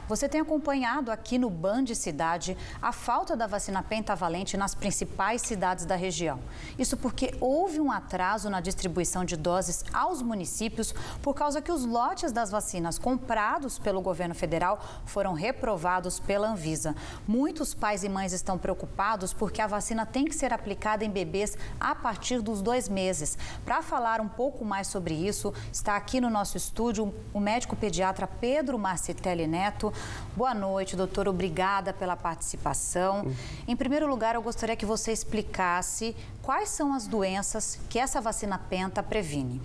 Você tem acompanhado aqui no Band Cidade a falta da vacina pentavalente nas principais cidades da região. Isso porque houve um atraso na distribuição de doses aos municípios por causa que os lotes das vacinas comprados pelo governo federal foram reprovados pela Anvisa. Muitos pais e mães estão preocupados porque a vacina tem que ser aplicada em bebês a partir dos 2 meses. Para falar um pouco mais sobre isso, está aqui no nosso estúdio o médico pediatra Pedro Marcitelli Neto. Boa noite, doutor. Obrigada pela participação. Em primeiro lugar, eu gostaria que você explicasse quais são as doenças que essa vacina Penta previne.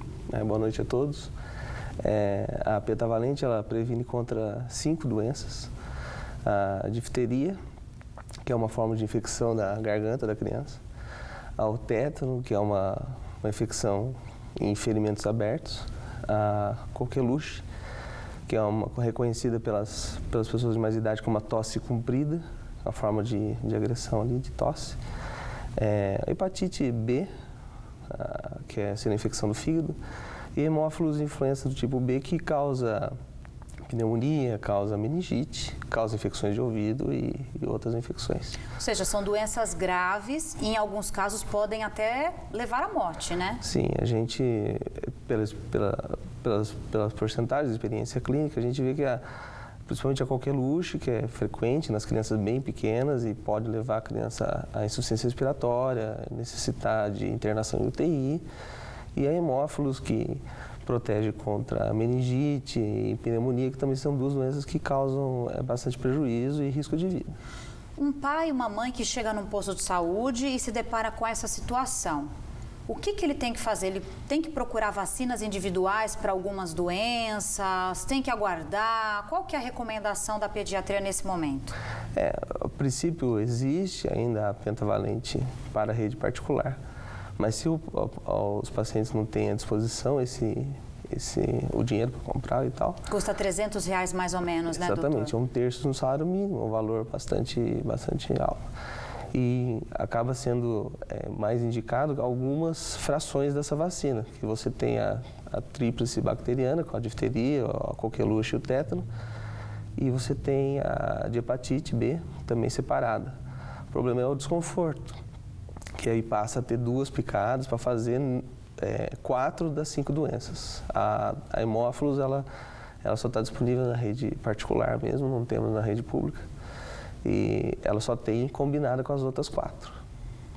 Boa noite a todos. A pentavalente, ela previne contra 5 doenças. A difteria, que é uma forma de infecção da garganta da criança. O tétano, que é uma infecção em ferimentos abertos. A coqueluche, que é reconhecida pelas pessoas de mais idade como a tosse comprida, uma forma de agressão ali, de tosse. A hepatite B, que é a infecção do fígado, e hemófilos influenza do tipo B, que causa pneumonia, causa meningite, causa infecções de ouvido e outras infecções. Ou seja, são doenças graves e em alguns casos podem até levar à morte, né? Sim, a gente, pelas porcentagens de experiência clínica, a gente vê que principalmente a coqueluche, que é frequente nas crianças bem pequenas e pode levar a criança à insuficiência respiratória, necessitar de internação em UTI, e a hemófilos, que protege contra a meningite e pneumonia, que também são 2 doenças que causam bastante prejuízo e risco de vida. Um pai e uma mãe que chega num posto de saúde e se depara com essa situação, o que ele tem que fazer? Ele tem que procurar vacinas individuais para algumas doenças? Tem que aguardar? Qual que é a recomendação da pediatria nesse momento? A princípio, existe ainda a pentavalente para a rede particular. Mas se os pacientes não têm à disposição o dinheiro para comprar e tal... Custa R$300 mais ou menos, né, doutor? Exatamente, 1/3 do salário mínimo, um valor bastante alto. E acaba sendo mais indicado algumas frações dessa vacina, que você tem a tríplice bacteriana, com a difteria, a coqueluche e o tétano, e você tem a de hepatite B, também separada. O problema é o desconforto, que aí passa a ter 2 picadas para fazer 4 das 5 doenças. A hemófilos, ela só está disponível na rede particular mesmo, não temos na rede pública. E ela só tem combinada com as outras 4.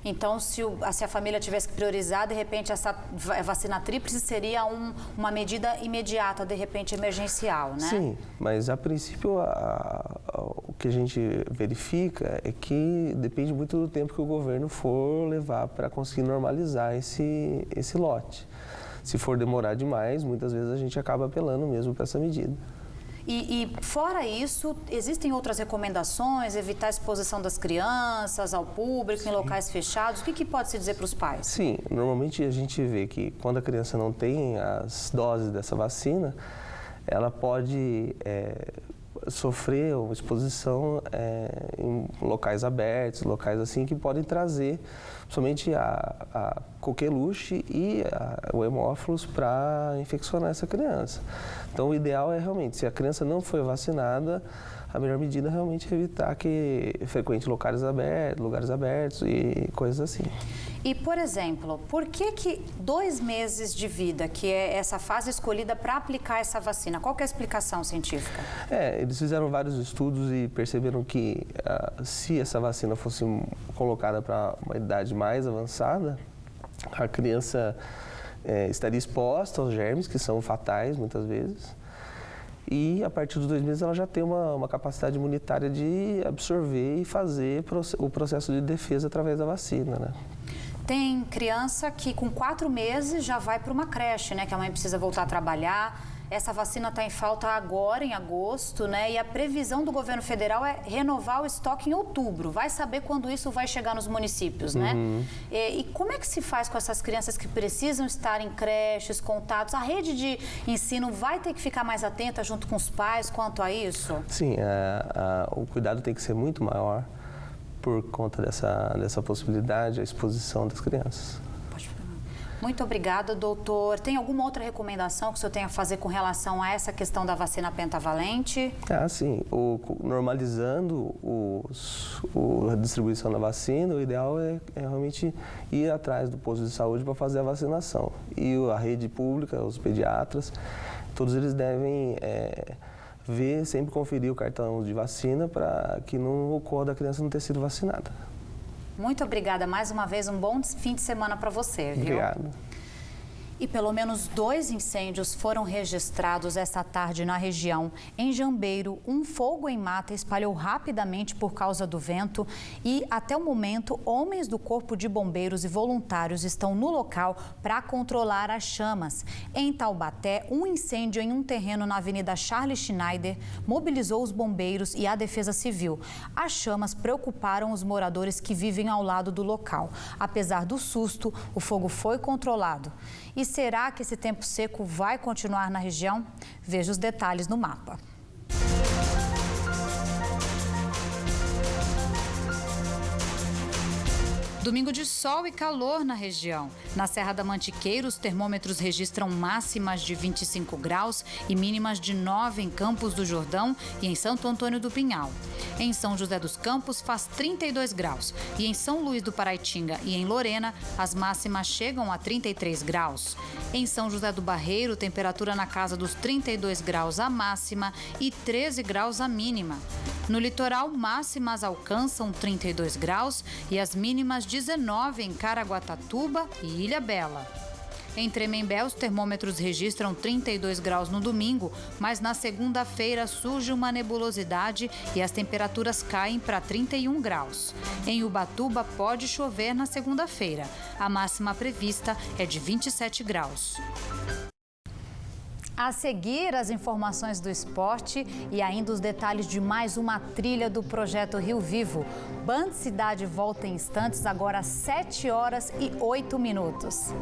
Então, se a família tivesse que priorizar, de repente, essa vacina tríplice seria uma medida imediata, de repente, emergencial, né? Sim, mas a princípio o que a gente verifica é que depende muito do tempo que o governo for levar para conseguir normalizar esse lote. Se for demorar demais, muitas vezes a gente acaba apelando mesmo para essa medida. E fora isso, existem outras recomendações? Evitar a exposição das crianças ao público, em locais fechados? O que pode se dizer para os pais? Sim, normalmente a gente vê que quando a criança não tem as doses dessa vacina, ela pode sofrer uma exposição em locais abertos, locais assim que podem trazer somente a coqueluche e o hemófilos para infeccionar essa criança. Então, o ideal é realmente, se a criança não foi vacinada, a melhor medida é realmente evitar que frequente lugares abertos e coisas assim. E, por exemplo, por que 2 meses de vida, que é essa fase escolhida para aplicar essa vacina? Qual que é a explicação científica? Eles fizeram vários estudos e perceberam que se essa vacina fosse colocada para uma idade mais avançada, a criança estaria exposta aos germes, que são fatais muitas vezes. E a partir dos 2 meses ela já tem uma capacidade imunitária de absorver e fazer o processo de defesa através da vacina, né? Tem criança que com 4 meses já vai para uma creche, né? Que a mãe precisa voltar a trabalhar. Essa vacina está em falta agora, em agosto, né? E a previsão do governo federal é renovar o estoque em outubro. Vai saber quando isso vai chegar nos municípios, né? E como é que se faz com essas crianças que precisam estar em creches, contatos? A rede de ensino vai ter que ficar mais atenta junto com os pais quanto a isso? Sim, o cuidado tem que ser muito maior por conta dessa possibilidade, a exposição das crianças. Muito obrigada, doutor. Tem alguma outra recomendação que o senhor tenha a fazer com relação a essa questão da vacina pentavalente? Sim. Normalizando a distribuição da vacina, o ideal é realmente ir atrás do posto de saúde para fazer a vacinação. E a rede pública, os pediatras, todos eles devem sempre conferir o cartão de vacina para que não ocorra da criança não ter sido vacinada. Muito obrigada. Mais uma vez, um bom fim de semana para você, viu? Obrigado. E pelo menos 2 incêndios foram registrados esta tarde na região. Em Jambeiro, um fogo em mata espalhou rapidamente por causa do vento e, até o momento, homens do Corpo de Bombeiros e voluntários estão no local para controlar as chamas. Em Taubaté, um incêndio em um terreno na Avenida Charles Schneider mobilizou os bombeiros e a Defesa Civil. As chamas preocuparam os moradores que vivem ao lado do local. Apesar do susto, o fogo foi controlado. E será que esse tempo seco vai continuar na região? Veja os detalhes no mapa. Domingo de sol e calor na região. Na Serra da Mantiqueira, os termômetros registram máximas de 25 graus e mínimas de 9 em Campos do Jordão e em Santo Antônio do Pinhal. Em São José dos Campos faz 32 graus e em São Luís do Paraitinga e em Lorena as máximas chegam a 33 graus. Em São José do Barreiro, temperatura na casa dos 32 graus a máxima e 13 graus a mínima. No litoral, máximas alcançam 32 graus e as mínimas 19 em Caraguatatuba e Ilhabela. Em Tremembé, os termômetros registram 32 graus no domingo, mas na segunda-feira surge uma nebulosidade e as temperaturas caem para 31 graus. Em Ubatuba, pode chover na segunda-feira. A máxima prevista é de 27 graus. A seguir, as informações do esporte e ainda os detalhes de mais uma trilha do projeto Rio Vivo. Band Cidade volta em instantes, agora às 7h08.